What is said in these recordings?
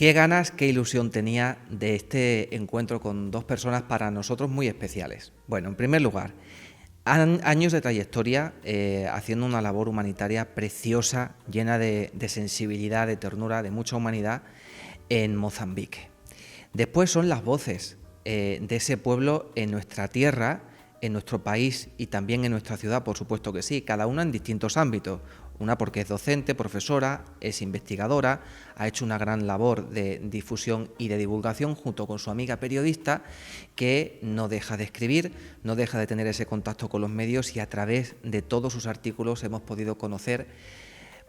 Qué ganas, qué ilusión tenía de este encuentro con dos personas para nosotros muy especiales. Bueno, en primer lugar, años de trayectoria haciendo una labor humanitaria preciosa, llena de sensibilidad, de ternura, de mucha humanidad en Mozambique. Después son las voces de ese pueblo en nuestra tierra, en nuestro país y también en nuestra ciudad, por supuesto que sí, cada una en distintos ámbitos. Una porque es docente, profesora, es investigadora, ha hecho una gran labor de difusión y de divulgación junto con su amiga periodista, que no deja de escribir, no deja de tener ese contacto con los medios, y a través de todos sus artículos hemos podido conocer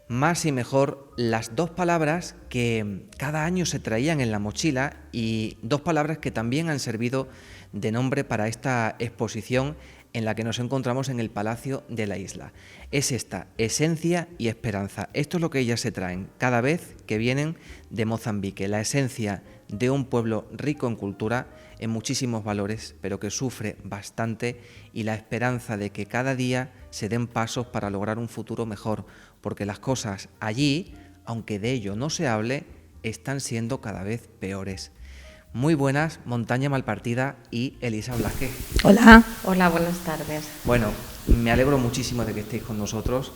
más y mejor las dos palabras que cada año se traían en la mochila, y dos palabras que también han servido de nombre para esta exposición en la que nos encontramos en el Palacio de la Isla. Es esta: esencia y esperanza. Esto es lo que ellas se traen cada vez que vienen de Mozambique, la esencia de un pueblo rico en cultura, en muchísimos valores, pero que sufre bastante, y la esperanza de que cada día se den pasos para lograr un futuro mejor, porque las cosas allí, aunque de ello no se hable, están siendo cada vez peores. Muy buenas, Montaña Malpartida y Elisa Blasquez. Hola. Hola, buenas tardes. Bueno, me alegro muchísimo de que estéis con nosotros.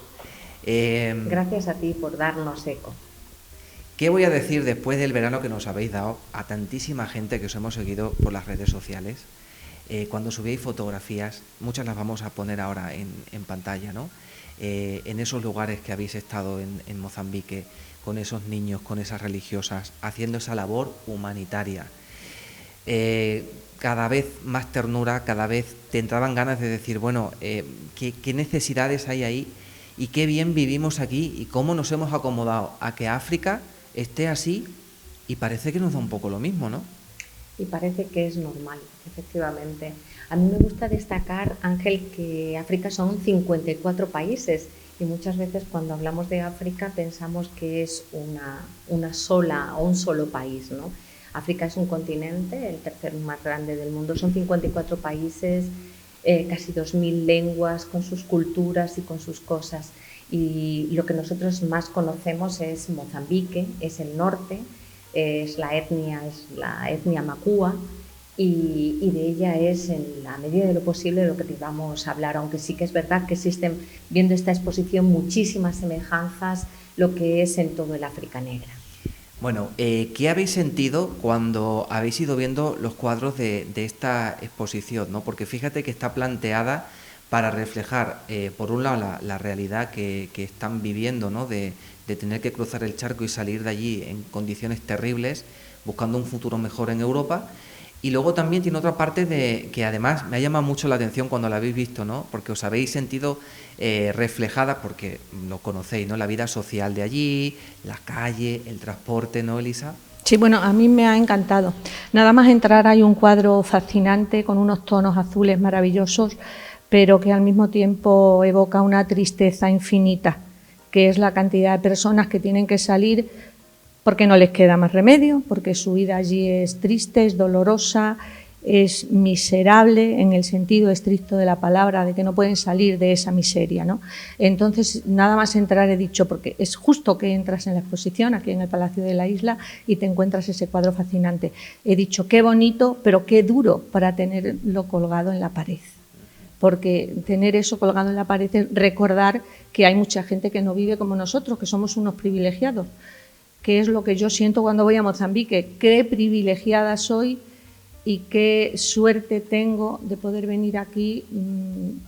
Gracias a ti por darnos eco. ¿Qué voy a decir después del verano que nos habéis dado a tantísima gente que os hemos seguido por las redes sociales? Cuando subíais fotografías, muchas las vamos a poner ahora en pantalla, ¿no? En esos lugares que habéis estado en Mozambique, con esos niños, con esas religiosas, haciendo esa labor humanitaria. Cada vez más ternura, cada vez te entraban ganas de decir, bueno, ¿qué necesidades hay ahí? Y qué bien vivimos aquí, y cómo nos hemos acomodado a que África esté así, y parece que nos da un poco lo mismo, ¿no? Y parece que es normal, efectivamente. A mí me gusta destacar, Ángel, que África son 54 países, y muchas veces cuando hablamos de África pensamos que es una sola o un solo país, ¿no? África es un continente, el tercer más grande del mundo, son 54 países, casi 2000 lenguas, con sus culturas y con sus cosas. Y lo que nosotros más conocemos es Mozambique, es el norte, es la etnia macúa, y de ella es, en la medida de lo posible, lo que te vamos a hablar, aunque sí que es verdad que existen, viendo esta exposición, muchísimas semejanzas lo que es en todo el África negra. Bueno, ¿qué habéis sentido cuando habéis ido viendo los cuadros de esta exposición, ¿no? Porque fíjate que está planteada para reflejar, por un lado, la realidad que están viviendo, ¿no? De tener que cruzar el charco y salir de allí en condiciones terribles, buscando un futuro mejor en Europa. Y luego también tiene otra parte que además me ha llamado mucho la atención cuando la habéis visto, ¿no? Porque os habéis sentido reflejada, porque lo conocéis, ¿no? La vida social de allí, la calle, el transporte, ¿no, Elisa? Sí, bueno, a mí me ha encantado. Nada más entrar hay un cuadro fascinante con unos tonos azules maravillosos, pero que al mismo tiempo evoca una tristeza infinita, que es la cantidad de personas que tienen que salir porque no les queda más remedio, porque su vida allí es triste, es dolorosa, es miserable en el sentido estricto de la palabra, de que no pueden salir de esa miseria, ¿no? Entonces, nada más entrar he dicho, porque es justo que entras en la exposición aquí en el Palacio de la Isla y te encuentras ese cuadro fascinante. He dicho, qué bonito, pero qué duro para tenerlo colgado en la pared. Porque tener eso colgado en la pared es recordar que hay mucha gente que no vive como nosotros, que somos unos privilegiados. ¿Qué es lo que yo siento cuando voy a Mozambique? Qué privilegiada soy y qué suerte tengo de poder venir aquí,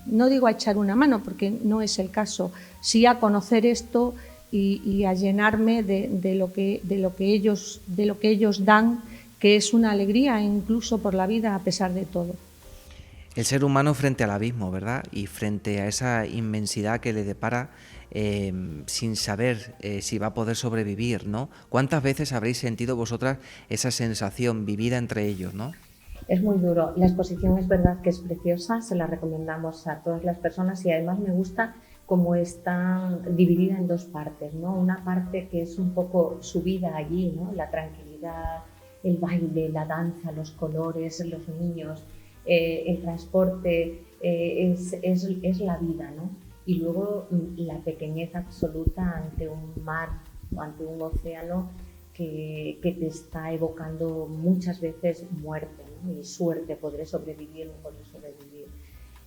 no digo a echar una mano, porque no es el caso, sí a conocer esto y a llenarme de lo que ellos dan, que es una alegría incluso por la vida a pesar de todo. El ser humano frente al abismo, ¿verdad? Y frente a esa inmensidad que le depara, sin saber si va a poder sobrevivir, ¿no? ¿Cuántas veces habréis sentido vosotras esa sensación vivida entre ellos, ¿no? Es muy duro. La exposición es verdad que es preciosa, se la recomendamos a todas las personas, y además me gusta cómo está dividida en dos partes, ¿no? Una parte que es un poco su vida allí, ¿no? La tranquilidad, el baile, la danza, los colores, los niños, el transporte, es la vida, ¿no? Y luego la pequeñez absoluta ante un mar o ante un océano que te está evocando muchas veces muerte, ¿no? Y suerte, podré sobrevivir, no podré sobrevivir.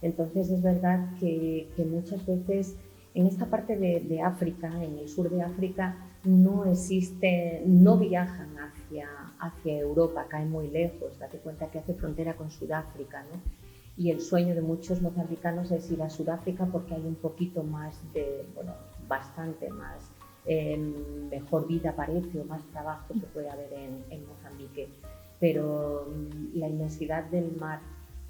Entonces es verdad que muchas veces en esta parte de África, en el sur de África, no viajan hacia Europa, caen muy lejos. Date cuenta que hace frontera con Sudáfrica, ¿no? Y el sueño de muchos mozambicanos es ir a Sudáfrica porque hay un poquito más bastante más mejor vida parece, o más trabajo que puede haber en Mozambique. Pero la inmensidad del mar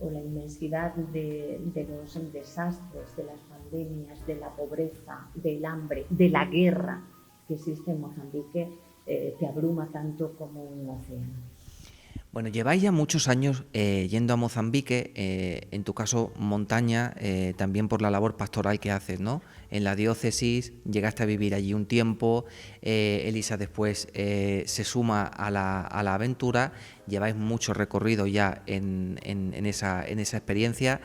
o la inmensidad de los desastres, de las pandemias, de la pobreza, del hambre, de la guerra que existe en Mozambique, te abruma tanto como un océano. Bueno, lleváis ya muchos años yendo a Mozambique, en tu caso montaña, también por la labor pastoral que haces, ¿no? En la diócesis, llegaste a vivir allí un tiempo, Elisa después se suma a la aventura, lleváis mucho recorrido ya en esa experiencia.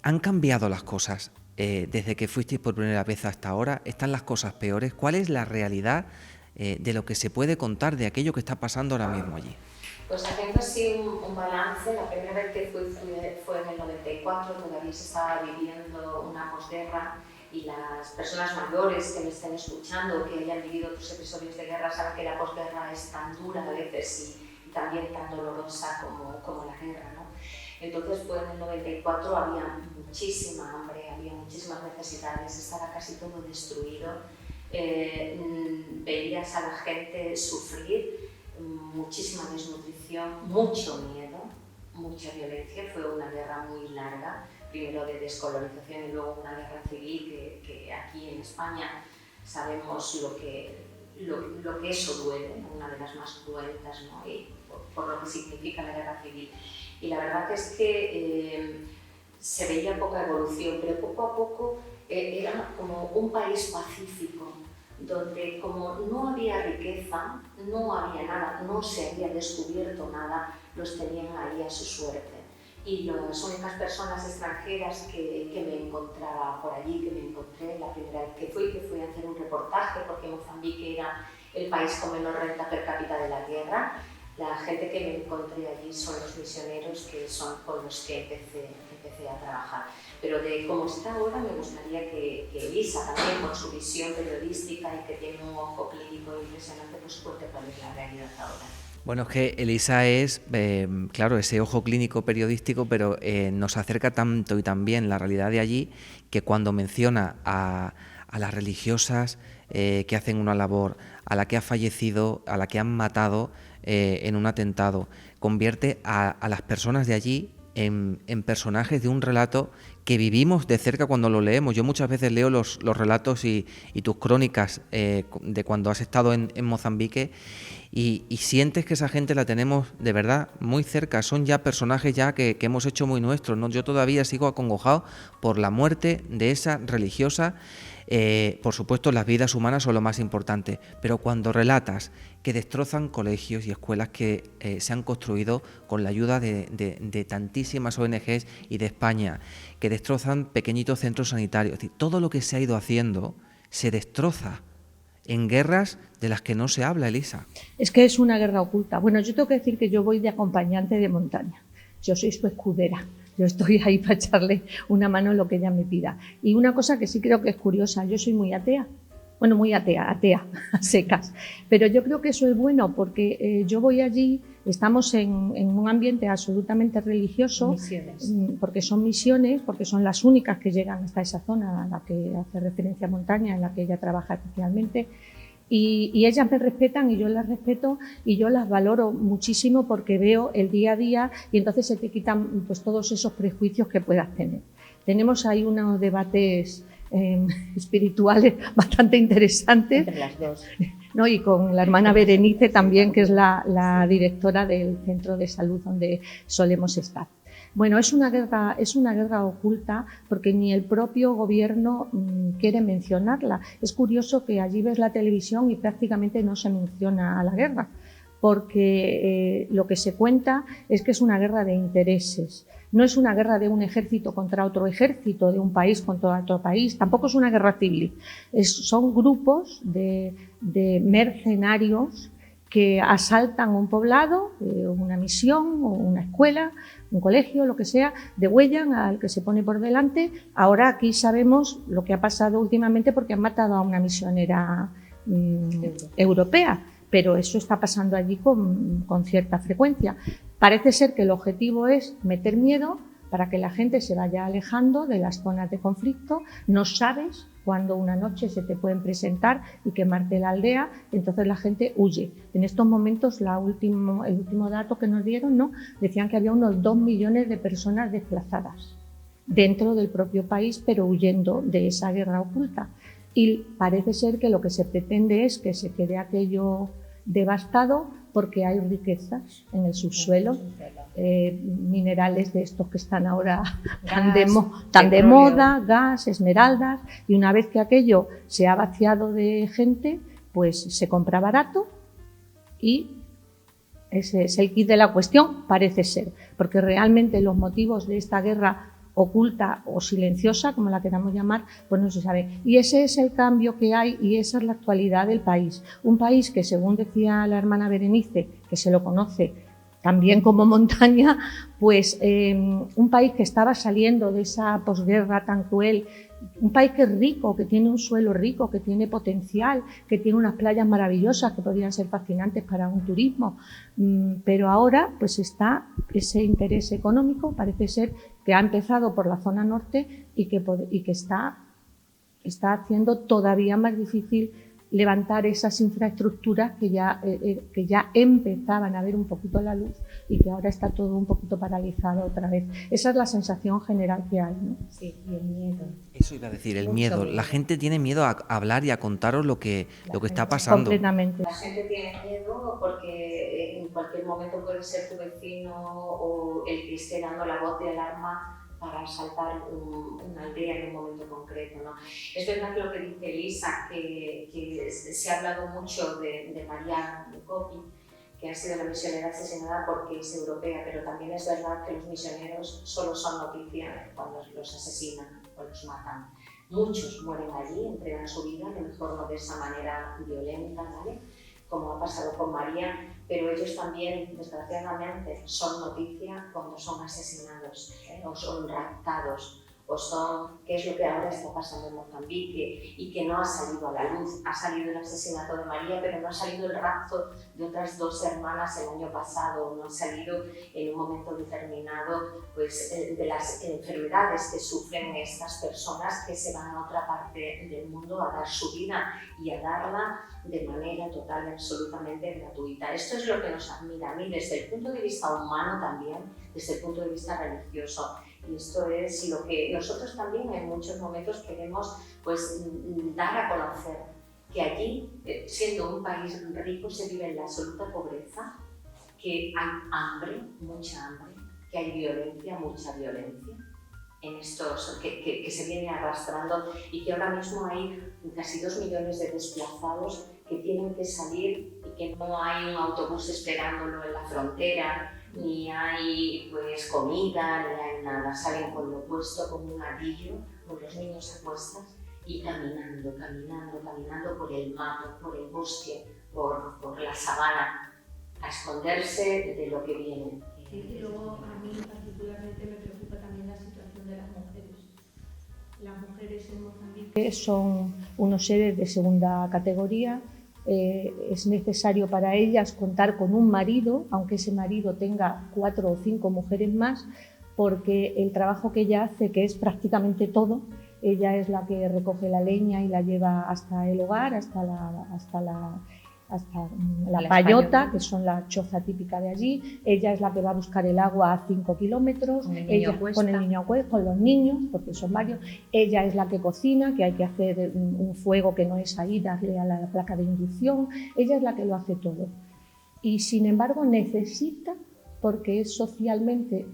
¿Han cambiado las cosas desde que fuisteis por primera vez hasta ahora? ¿Están las cosas peores? ¿Cuál es la realidad de lo que se puede contar de aquello que está pasando ahora mismo allí? Pues haciendo así un balance, la primera vez que fue en el 94, todavía se estaba viviendo una posguerra, y las personas mayores que me estén escuchando, que hayan vivido otros episodios de guerra, saben que la posguerra es tan dura a veces y también tan dolorosa como la guerra, ¿no? Entonces fue en el 94, había muchísima hambre, había muchísimas necesidades, estaba casi todo destruido, veías a la gente sufrir, muchísima desnutrición, mucho miedo, mucha violencia. Fue una guerra muy larga, primero de descolonización y luego una guerra civil que aquí en España sabemos lo que eso duele, una de las más cruentas, ¿no? Y por lo que significa la guerra civil. Y la verdad es que se veía poca evolución, pero poco a poco era como un país pacífico, donde como no había riqueza, no había nada, no se había descubierto nada, los tenían ahí a su suerte. Y las únicas personas extranjeras que me encontraba por allí, que me encontré la primera vez que fui a hacer un reportaje, porque Mozambique era el país con menor renta per cápita de la Tierra, la gente que me encontré allí son los misioneros, que son con los que empecé a trabajar. Pero de cómo está ahora, me gustaría que Elisa, también con su visión periodística y que tiene un ojo clínico impresionante, pues cuente cuál es la realidad ahora. Bueno, es que Elisa es, claro, ese ojo clínico periodístico, pero nos acerca tanto y tan bien la realidad de allí, que cuando menciona a las religiosas que hacen una labor, a la que ha fallecido, a la que han matado en un atentado, convierte a las personas de allí en personajes de un relato que vivimos de cerca cuando lo leemos. Yo muchas veces leo los relatos y tus crónicas de cuando has estado en Mozambique y sientes que esa gente la tenemos de verdad muy cerca. Son ya personajes ya que hemos hecho muy nuestros, ¿no? Yo todavía sigo acongojado por la muerte de esa religiosa. Por supuesto, las vidas humanas son lo más importante, pero cuando relatas que destrozan colegios y escuelas que se han construido con la ayuda de tantísimas ONGs y de España, que destrozan pequeñitos centros sanitarios, es decir, todo lo que se ha ido haciendo se destroza en guerras de las que no se habla, Elisa. Es que es una guerra oculta. Bueno, yo tengo que decir que yo voy de acompañante de montaña, yo soy su escudera. Yo estoy ahí para echarle una mano en lo que ella me pida. Y una cosa que sí creo que es curiosa, yo soy muy atea. Bueno, muy atea, a secas. Pero yo creo que eso es bueno porque yo voy allí, estamos en un ambiente absolutamente religioso. Misiones. Porque son misiones, porque son las únicas que llegan hasta esa zona a la que hace referencia Montaña, en la que ella trabaja especialmente. Y ellas me respetan y yo las respeto y yo las valoro muchísimo porque veo el día a día y entonces se te quitan pues todos esos prejuicios que puedas tener. Tenemos ahí unos debates espirituales bastante interesantes. Entre las dos. ¿No? Y con la hermana Berenice también, que es la directora del centro de salud donde solemos estar. Bueno, es una guerra oculta porque ni el propio gobierno quiere mencionarla. Es curioso que allí ves la televisión y prácticamente no se menciona a la guerra, porque lo que se cuenta es que es una guerra de intereses. No es una guerra de un ejército contra otro ejército, de un país contra otro país, tampoco es una guerra civil. Son grupos de mercenarios que asaltan un poblado, una misión o una escuela, un colegio, lo que sea, degüellan al que se pone por delante. Ahora aquí sabemos lo que ha pasado últimamente porque han matado a una misionera europea, pero eso está pasando allí con cierta frecuencia. Parece ser que el objetivo es meter miedo para que la gente se vaya alejando de las zonas de conflicto. No sabes cuándo una noche se te pueden presentar y quemarte la aldea, entonces la gente huye. En estos momentos, el último dato que nos dieron, ¿no?, decían que había unos 2 millones de personas desplazadas dentro del propio país, pero huyendo de esa guerra oculta. Y parece ser que lo que se pretende es que se quede aquello devastado porque hay riquezas en el subsuelo, minerales de estos que están ahora tan de moda, gas, esmeraldas, y una vez que aquello se ha vaciado de gente, pues se compra barato y ese es el kit de la cuestión, parece ser, porque realmente los motivos de esta guerra oculta o silenciosa, como la queramos llamar, pues no se sabe. Y ese es el cambio que hay y esa es la actualidad del país. Un país que, según decía la hermana Berenice, que se lo conoce también como montaña, pues un país que estaba saliendo de esa posguerra tan cruel, un país que es rico, que tiene un suelo rico, que tiene potencial, que tiene unas playas maravillosas que podrían ser fascinantes para un turismo, pero ahora pues está ese interés económico, parece ser que ha empezado por la zona norte y que está haciendo todavía más difícil levantar esas infraestructuras que ya empezaban a ver un poquito la luz y que ahora está todo un poquito paralizado otra vez. Esa es la sensación general que hay, ¿no? Sí, y el miedo. Eso iba a decir, el miedo. La gente tiene miedo a hablar y a contaros lo que está pasando. Completamente. La gente tiene miedo porque en cualquier momento puede ser tu vecino o el que esté dando la voz de alarma para asaltar una aldea en un momento concreto, ¿no? Es verdad lo que dice Elisa, que se ha hablado mucho de María Copi, que ha sido la misionera asesinada porque es europea, pero también es verdad que los misioneros solo son noticia cuando los asesinan o los matan. Muchos mueren allí, entregan su vida, a lo mejor no de esa manera violenta, ¿vale?, como ha pasado con María, pero ellos también, desgraciadamente, son noticia cuando son asesinados, o son raptados, o son, que es lo que ahora está pasando en Mozambique y que no ha salido a la luz. Ha salido el asesinato de María, pero no ha salido el rapto de otras 2 hermanas el año pasado, no ha salido en un momento determinado pues, de las enfermedades que sufren estas personas que se van a otra parte del mundo a dar su vida y a darla de manera total y absolutamente gratuita. Esto es lo que nos admira a mí desde el punto de vista humano también, desde el punto de vista religioso. Y esto es lo que nosotros también en muchos momentos queremos pues, dar a conocer, que allí, siendo un país rico, se vive en la absoluta pobreza, que hay hambre, mucha hambre, que hay violencia, mucha violencia, en estos, que se viene arrastrando y que ahora mismo hay casi 2 millones de desplazados que tienen que salir y que no hay un autobús esperándolo en la frontera, ni hay pues comida, ni hay nada. Salen con lo puesto, con un atillo, con los niños a cuestas y caminando por el mato, por el bosque, por la sabana, a esconderse de lo que viene. Y luego a mí particularmente me preocupa también la situación de las mujeres. Las mujeres en Mozambique son unos seres de segunda categoría. Es necesario para ellas contar con un marido, aunque ese marido tenga 4 o 5 mujeres más, porque el trabajo que ella hace, que es prácticamente todo, ella es la que recoge la leña y la lleva hasta el hogar, hasta la payota, que son la choza típica de allí. Ella es la que va a buscar el agua a 5 kilómetros, con el niño con los niños, porque son varios. Ella es la que cocina, que hay que hacer un fuego que no es ahí, darle a la placa de inducción. Ella es la que lo hace todo. Y sin embargo necesita, porque es socialmente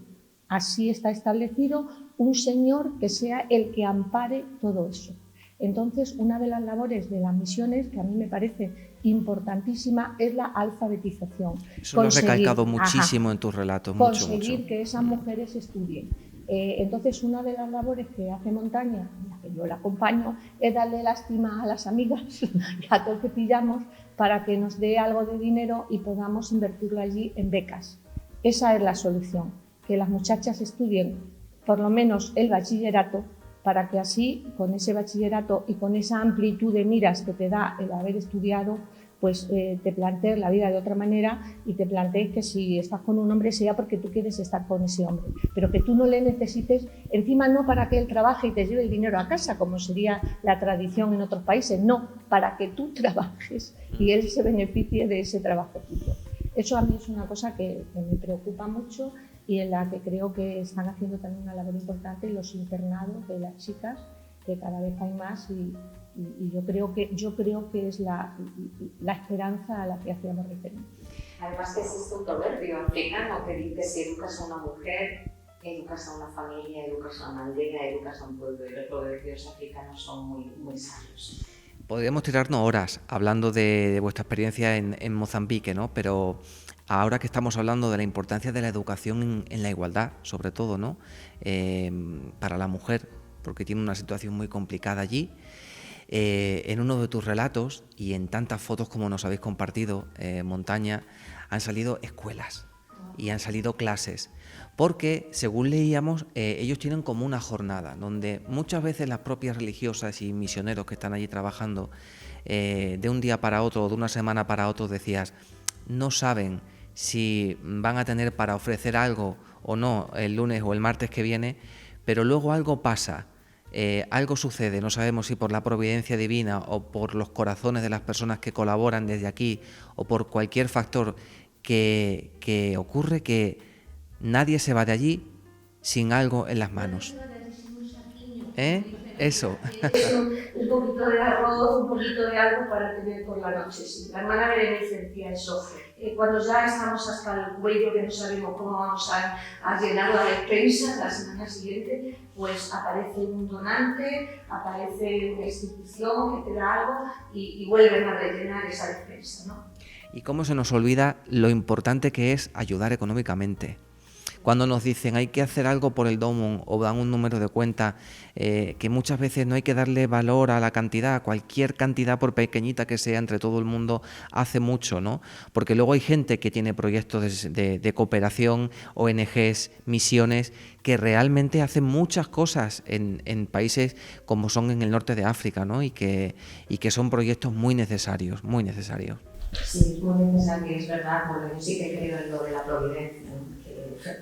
así está establecido, un señor que sea el que ampare todo eso. Entonces, una de las labores de las misiones, que a mí me parece importantísima, es la alfabetización. Eso lo has recalcado muchísimo en tus relatos. Conseguir que esas mujeres estudien, Entonces, una de las labores que hace Montaña, en la que yo la acompaño, es darle lástima a las amigas y a todos que pillamos para que nos dé algo de dinero y podamos invertirlo allí en becas. Esa es la solución, que las muchachas estudien por lo menos el bachillerato, para que así, con ese bachillerato y con esa amplitud de miras que te da el haber estudiado, pues te plantees la vida de otra manera y te plantees que si estás con un hombre sea porque tú quieres estar con ese hombre, pero que tú no le necesites, encima no para que él trabaje y te lleve el dinero a casa, como sería la tradición en otros países, no, para que tú trabajes y él se beneficie de ese trabajo tuyo. Eso a mí es una cosa que me preocupa mucho y en la que creo que están haciendo también una labor importante los internados de las chicas, que cada vez hay más y yo creo que es la esperanza a la que hacíamos referencia. Además que existe un proverbio africano que dice: si educas a una mujer, educas a una familia, educas a una aldea, educas a un pueblo, y los proverbios africanos son muy sabios. Podríamos tirarnos horas hablando de vuestra experiencia en Mozambique, ¿no? Pero ahora que estamos hablando de la importancia de la educación en la igualdad, sobre todo, ¿no? Para la mujer, porque tiene una situación muy complicada allí. En uno de tus relatos y en tantas fotos como nos habéis compartido, Montaña, han salido escuelas y han salido clases, porque según leíamos, ellos tienen como una jornada donde muchas veces las propias religiosas y misioneros que están allí trabajando, de un día para otro o de una semana para otro, decías, no saben si van a tener para ofrecer algo o no el lunes o el martes que viene, pero luego algo pasa. Algo sucede, no sabemos si por la providencia divina o por los corazones de las personas que colaboran desde aquí o por cualquier factor que ocurre, que nadie se va de allí sin algo en las manos. Eso. Un poquito de arroz, un poquito de algo para tener por la noche. Sí. La hermana Berenice decía eso. Cuando ya estamos hasta el cuello, que no sabemos cómo vamos a llenar la despensa la semana siguiente, pues aparece un donante, aparece una institución que te da algo y vuelven a rellenar esa despensa, ¿no? Y cómo se nos olvida lo importante que es ayudar económicamente. Cuando nos dicen hay que hacer algo por el domo o dan un número de cuenta, que muchas veces no hay que darle valor a la cantidad, cualquier cantidad por pequeñita que sea entre todo el mundo hace mucho, ¿no? Porque luego hay gente que tiene proyectos de cooperación, ONGs, misiones, que realmente hacen muchas cosas en países como son en el norte de África, ¿no? Y que son proyectos muy necesarios, muy necesarios. Sí, es muy necesario, es verdad, bueno, yo sí que creo en lo de la providencia, ¿no?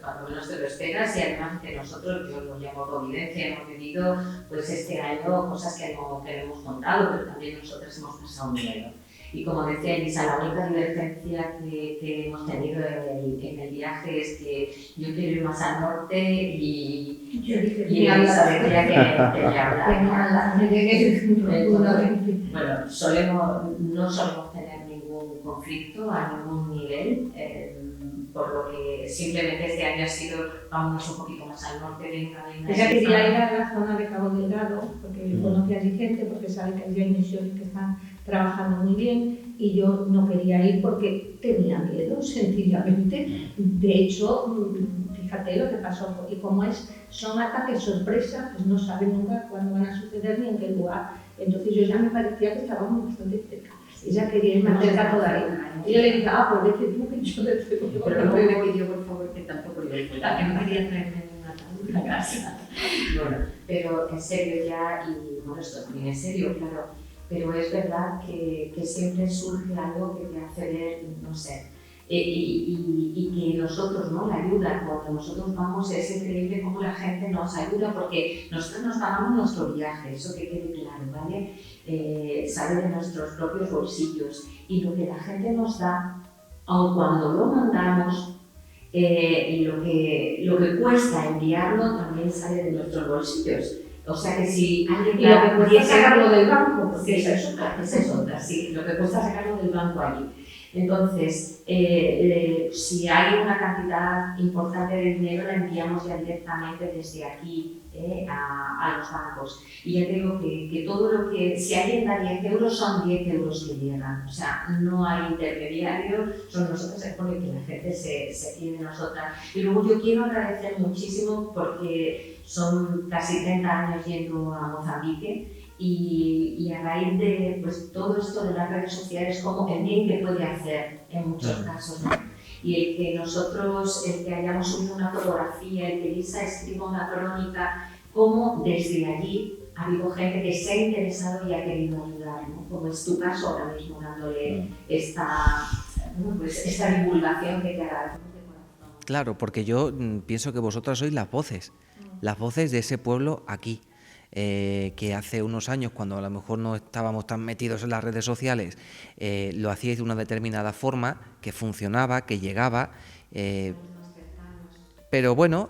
Cuando menos te lo esperas y además que nosotros, yo lo llamo providencia, hemos vivido pues este año cosas que no hemos contado, pero también nosotros hemos pasado miedo. Y como decía Elisa, la única divergencia que hemos tenido en el viaje es que yo quiero ir más al norte y Elisa decía que quería hablar. Bueno, no solemos tener ningún conflicto a ningún nivel. Por lo que simplemente este año ha sido, vámonos un poquito más al norte, Ella quería ir a la zona de Cabo Delgado, porque conoce allí gente, porque sabe que allí hay misiones que están trabajando muy bien, y yo no quería ir porque tenía miedo, sencillamente. De hecho, fíjate lo que pasó, y como son ataques sorpresa, pues no saben nunca cuándo van a suceder ni en qué lugar. Entonces yo ya me parecía que estábamos bastante cerca. Ella quería ir más cerca todavía. Y yo le dije, pues vete tú, que yo te tengo. Pero luego me pidió, por favor, que tampoco yo fuera, que no quería traerme un ataúd a casa. Bueno, pero en serio ya, y bueno, esto también es serio, claro, pero es verdad que siempre surge algo que te hace ver, no sé, y que nosotros, ¿no? La ayuda, cuando nosotros vamos, es increíble cómo la gente nos ayuda, porque nosotros nos pagamos nuestro viaje, eso que quede claro, ¿vale? Sale de nuestros propios bolsillos, y lo que la gente nos da, aun cuando lo mandamos, lo que cuesta enviarlo también sale de nuestros bolsillos. O sea que si alguien... Y lo que cuesta sacarlo del banco, porque esa es otra, sí, lo que cuesta sacarlo del banco allí. Entonces, si hay una cantidad importante de dinero, la enviamos ya directamente desde aquí a los bancos. Y ya te digo que todo lo que, si alguien da 10 euros, son 10 euros que llegan. O sea, no hay intermediario, son nosotros el fondo y que la gente se fíe de nosotras. Y luego yo quiero agradecer muchísimo porque son casi 30 años yendo a Mozambique. Y a raíz de pues, todo esto de las redes sociales, como el bien que puede hacer en muchos casos, ¿no? Y el que hayamos subido una fotografía, el que Lisa escriba una crónica, como desde allí ha habido gente que se ha interesado y ha querido ayudar, ¿no? Como es tu caso ahora mismo, dándole esta divulgación que te agradecemos de corazón. Claro, porque yo pienso que vosotras sois las voces de ese pueblo aquí. Que hace unos años, cuando a lo mejor no estábamos tan metidos en las redes sociales, lo hacíais de una determinada forma, que funcionaba, que llegaba, pero bueno,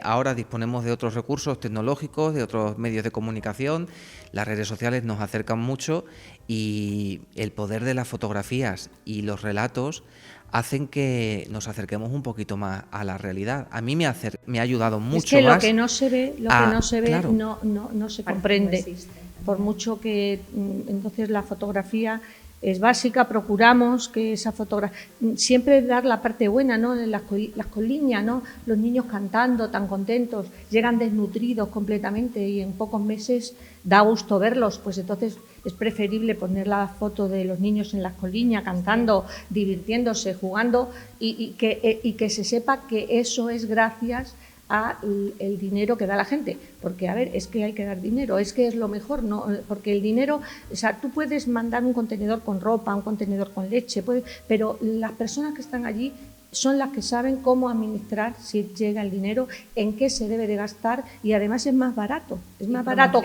ahora disponemos de otros recursos tecnológicos, de otros medios de comunicación, las redes sociales nos acercan mucho y el poder de las fotografías y los relatos hacen que nos acerquemos un poquito más a la realidad. A mí me ha ayudado mucho es que más. Lo que no se ve Claro. no se comprende. Por mucho que entonces la fotografía es básica, procuramos que esa fotografía, siempre dar la parte buena, ¿no? Las coliñas, ¿no? Los niños cantando tan contentos, llegan desnutridos completamente y en pocos meses da gusto verlos, pues entonces es preferible poner la foto de los niños en las coliñas cantando, divirtiéndose, jugando y que se sepa que eso es gracias a el dinero que da la gente, porque a ver, es que hay que dar dinero, es que es lo mejor, no, porque el dinero, o sea, tú puedes mandar un contenedor con ropa, un contenedor con leche, pero las personas que están allí son las que saben cómo administrar si llega el dinero, en qué se debe de gastar y además es más barato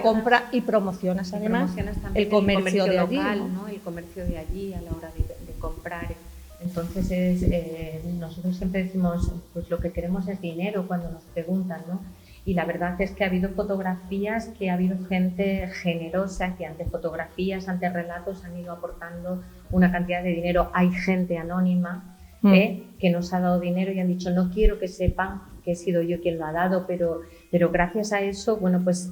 comprar y promocionas además el comercio de allí, ¿no? El comercio de allí a la hora de comprar. Entonces, nosotros siempre decimos, pues lo que queremos es dinero cuando nos preguntan, ¿no? Y la verdad es que ha habido fotografías, que ha habido gente generosa, que ante fotografías, ante relatos han ido aportando una cantidad de dinero. Hay gente anónima que nos ha dado dinero y han dicho, no quiero que sepan que he sido yo quien lo ha dado, pero gracias a eso, bueno, pues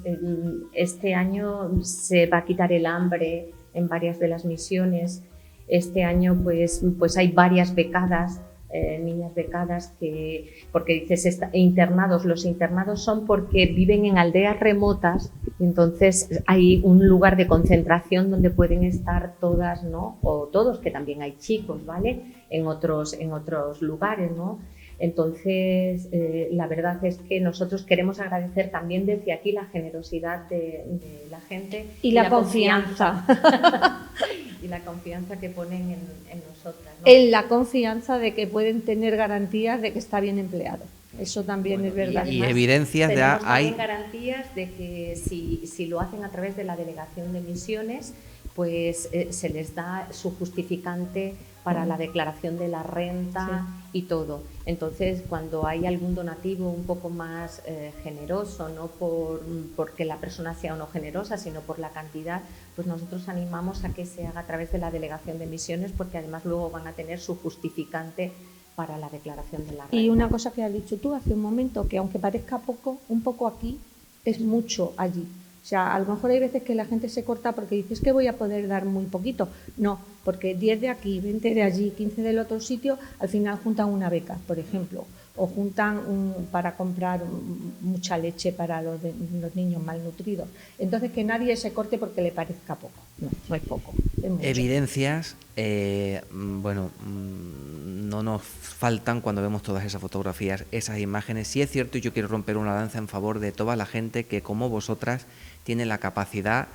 este año se va a quitar el hambre en varias de las misiones. Este año pues hay varias becadas, niñas becadas, porque dices internados, los internados son porque viven en aldeas remotas, entonces hay un lugar de concentración donde pueden estar todas, ¿no? O todos, que también hay chicos, ¿vale? En otros lugares, ¿no? Entonces, la verdad es que nosotros queremos agradecer también desde aquí la generosidad de la gente y la confianza. Y la confianza que ponen en nosotras, ¿no? En la confianza de que pueden tener garantías de que está bien empleado. Eso también es verdad. Y evidencias de hay garantías de que si lo hacen a través de la Delegación de Misiones, pues se les da su justificante para la declaración de la renta y todo. Entonces, cuando hay algún donativo un poco más generoso, no porque la persona sea o no generosa, sino por la cantidad, pues nosotros animamos a que se haga a través de la Delegación de Misiones, porque además luego van a tener su justificante para la declaración de la renta. Y una cosa que has dicho tú hace un momento, que aunque parezca poco, un poco aquí es mucho allí. O sea, a lo mejor hay veces que la gente se corta porque dices que voy a poder dar muy poquito. No, porque 10 de aquí, 20 de allí, 15 del otro sitio, al final juntan una beca, por ejemplo, o juntan para comprar mucha leche para los niños malnutridos. Entonces, que nadie se corte porque le parezca poco. No es poco, es mucho. Evidencias, no nos faltan cuando vemos todas esas fotografías, esas imágenes. Sí es cierto, y yo quiero romper una lanza en favor de toda la gente que, como vosotras, tiene la capacidad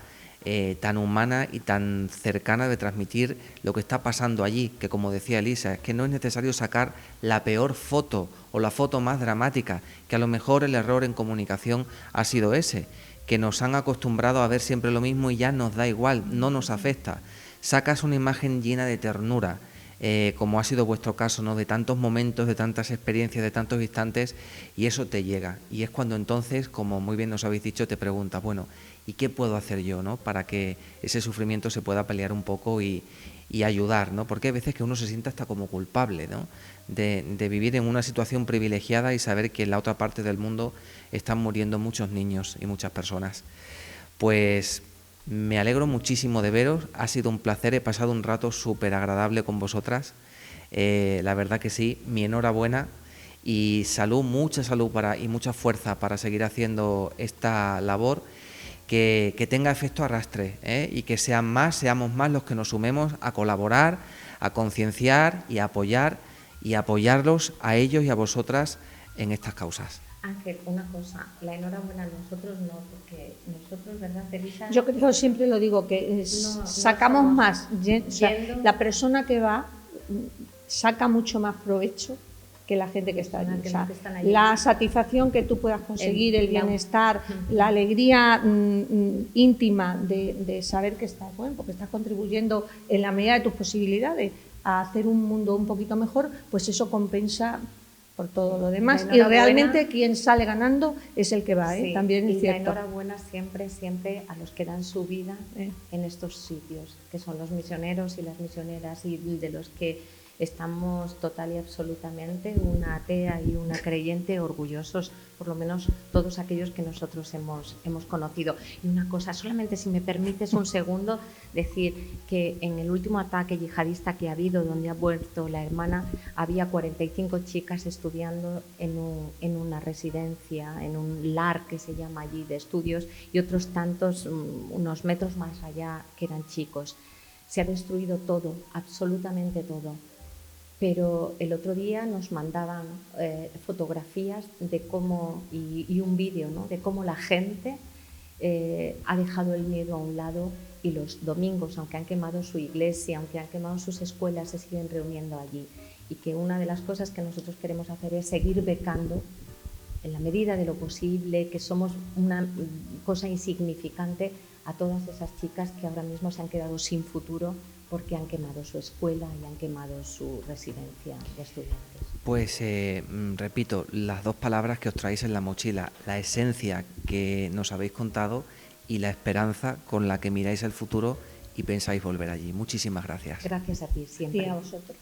tan humana y tan cercana de transmitir lo que está pasando allí, que, como decía Elisa, es que no es necesario sacar la peor foto o la foto más dramática, que a lo mejor el error en comunicación ha sido ese, que nos han acostumbrado a ver siempre lo mismo y ya nos da igual, no nos afecta. Sacas una imagen llena de ternura, como ha sido vuestro caso, ¿no? De tantos momentos, de tantas experiencias, de tantos instantes, y eso te llega. Y es cuando entonces, como muy bien nos habéis dicho, te preguntas, bueno, ¿y qué puedo hacer yo, ¿no? Para que ese sufrimiento se pueda paliar un poco y ayudar, ¿no? Porque hay veces que uno se siente hasta como culpable, ¿no? De vivir en una situación privilegiada y saber que en la otra parte del mundo están muriendo muchos niños y muchas personas. Pues me alegro muchísimo de veros, ha sido un placer, he pasado un rato súper agradable con vosotras, la verdad que sí, mi enhorabuena y salud, mucha salud y mucha fuerza para seguir haciendo esta labor, que tenga efecto arrastre, y que seamos más los que nos sumemos a colaborar, a concienciar y a apoyarlos a ellos y a vosotras en estas causas. Ángel, una cosa, la enhorabuena a nosotros no, porque nosotros, ¿verdad, Elisa? Yo creo, siempre lo digo, que sacamos más. O sea, la persona que va saca mucho más provecho que la gente que está allí. O sea, la satisfacción que tú puedas conseguir, el bienestar, la alegría íntima de saber que estás, bueno, porque estás contribuyendo en la medida de tus posibilidades a hacer un mundo un poquito mejor, pues eso compensa por todo lo demás. Y realmente quien sale ganando es el que va, sí, también es cierto. Y la enhorabuena siempre, siempre a los que dan su vida en estos sitios, que son los misioneros y las misioneras, y de los que estamos total y absolutamente, una atea y una creyente, orgullosos, por lo menos todos aquellos que nosotros hemos conocido. Y una cosa, solamente si me permites un segundo, decir que en el último ataque yihadista que ha habido, donde ha muerto la hermana, había 45 chicas estudiando en una residencia, en un LAR que se llama allí de estudios, y otros tantos, unos metros más allá, que eran chicos. Se ha destruido todo, absolutamente todo. Pero el otro día nos mandaban fotografías de cómo, y un vídeo, ¿no?, de cómo la gente ha dejado el miedo a un lado, y los domingos, aunque han quemado su iglesia, aunque han quemado sus escuelas, se siguen reuniendo allí. Y que una de las cosas que nosotros queremos hacer es seguir becando en la medida de lo posible, que somos una cosa insignificante, a todas esas chicas que ahora mismo se han quedado sin futuro porque han quemado su escuela y han quemado su residencia de estudiantes. Pues repito, las dos palabras que os traéis en la mochila, la esencia que nos habéis contado y la esperanza con la que miráis el futuro y pensáis volver allí. Muchísimas gracias. Gracias a ti, siempre. Y a vosotros.